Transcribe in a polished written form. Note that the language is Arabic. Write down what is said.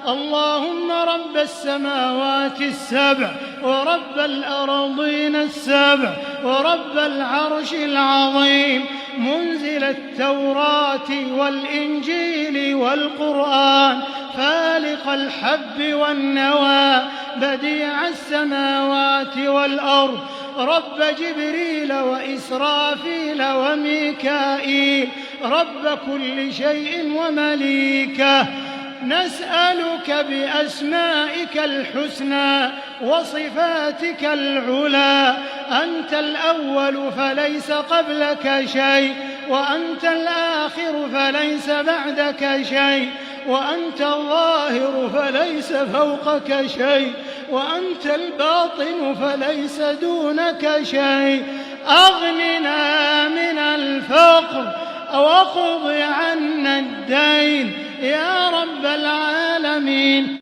اللهم رب السماوات السبع ورب الأرضين السبع ورب العرش العظيم، منزل التوراة والإنجيل والقرآن، فالق الحب والنوى، بديع السماوات والأرض، رب جبريل وإسرافيل وميكائيل، رب كل شيء ومليكه، نسألك بأسمائك الحسنى وصفاتك العلى، أنت الأول فليس قبلك شيء، وأنت الآخر فليس بعدك شيء، وأنت الظاهر فليس فوقك شيء، وأنت الباطن فليس دونك شيء. أغننا من الفقر واقض عنا الدين يا رب العالمين.